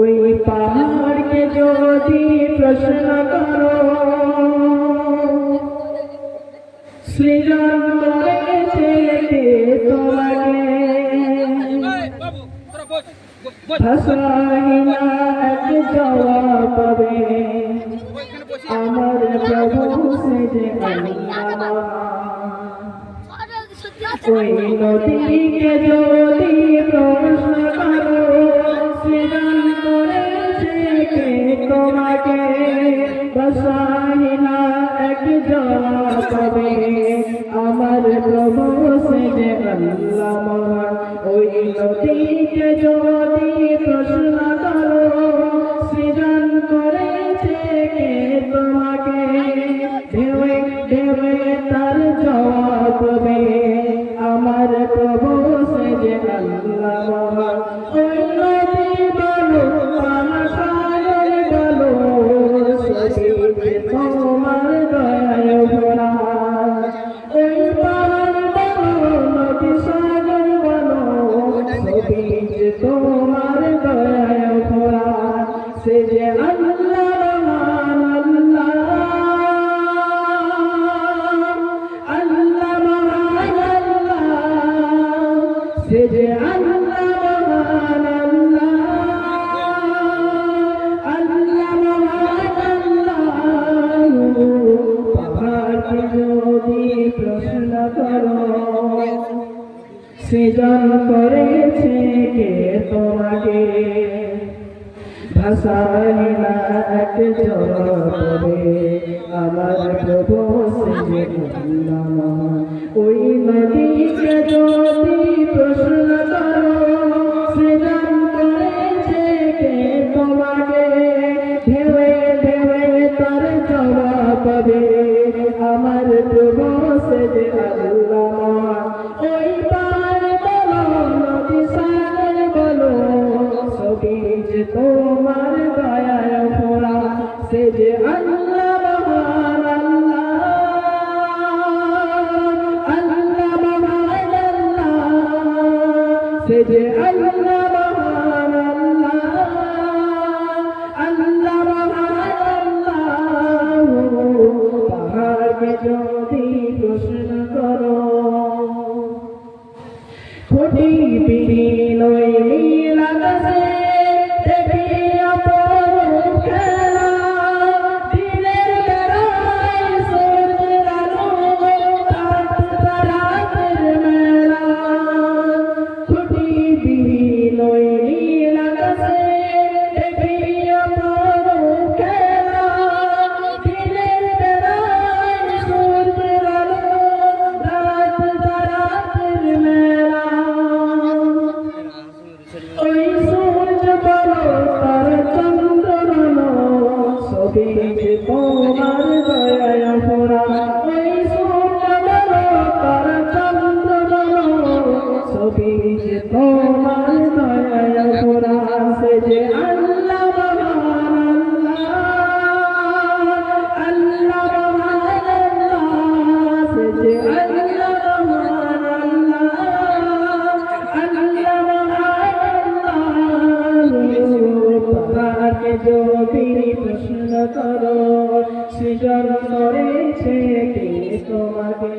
ওই পাহাড়কে যদি প্রশ্ন করো সৃজন করেছে কে তোমাকে ভাষায় না এক জবাব পাবে আমার প্রভু সে যে আল্লাহ। ওই নদীকে যদি প্রশ্ন করো সৃজন করেছে কে তোমাকে ভাষায় না এক জবাব পাবে আমার প্রভু সে যে আল্লাহ মহান। ওই নদীকে যদি প্রশ্ন করো সৃজন করেছে কে তোমাকে ঢেউয়ে ঢেউয়ে তার জবাব পাবে আমার প্রভু সে যে আল্লাহ মহান। ওই নদী বলো আমার সাগর বলো সবই তোমার দয়ায় ভরা। ওই পাহাড় বলো নদী সাগর বলো সবই তোমার দয়ায় ভরা। সে যে আল্লাহ মহান আল্লাহ মহান আল্লাহ সে যে আল্লাহ মহান আল্লাহ মহান আল্লাহ। পাহাড়কে যদি প্রশ্ন করো সৃজন করেছে কে তোমাকে ভাষায় না এক জবাব পাবে আমার প্রভু সে যে আল্লাহ মহান। ওই নদীকে যদি প্রশ্ন করো সৃজন করেছে কে তোমাকে ঢেউয়ে ঢেউয়ে তার জবাব পাবে আমার প্রভু সে যে আল্লাহ মহান। ওই পাহাড় বলো নদী সাগর বলো সবই যে তোমার দয়ায় ভরা। সে যে আল্লাহ মহান আল্লাহ মহান আল্লাহ সে যে আল্লাহ মহান আল্লাহ মহান আল্লাহ। পাহাড়কে যদি প্রশ্ন করো কোটি বিহীন ওই নীল আকাশে দেখি অপরূপ খেলা দিনের বেলায় সূর্যের আলো তারাদের মেলা। কোটি বিহীন ওই নীল আকাশে দেখি অপরূপ খেলা দিনের বেলায় সূর্যের আলো তারাদের মেলা। ওই সূর্য বলো তার চন্দ্র বলো সবই যে তোমার দয়ায় ভরা। ওই সূর্য বলো তার চন্দ্র বলো সবই যে তোমার দয়ায় ভরা। সে যে আল্লাহ মহান আল্লাহ মহান আল্লাহ সে যে আল্লাহ মহান আল্লাহ পাহাড়কে যদি প্রশ্ন করো সৃজন করেছে কে তোমাকে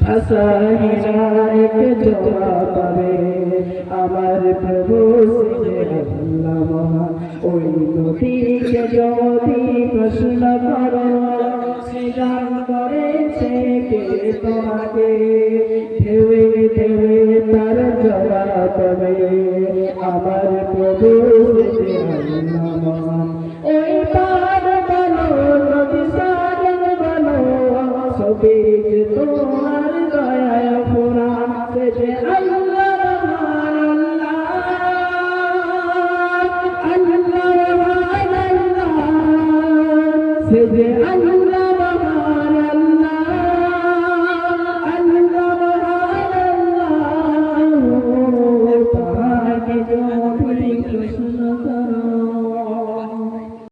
ভাষায় না এক জবাব পাবে আমার প্রভু সে যে আল্লাহ মহান। ওই নদীকে যদি প্রশ্ন করো সৃজন করেছে কে তোমাকে ঢেউয়ে ঢেউয়ে তার জবাব পাবে আমার প্রভু সে যে আল্লাহ মহান। ওই পাহাড় বলো নদী সাগর বলো সবই যে তোমার দয়ায় ভরা। সে যে আল্লাহ মহান আল্লাহ মহান আল্লাহ সে যে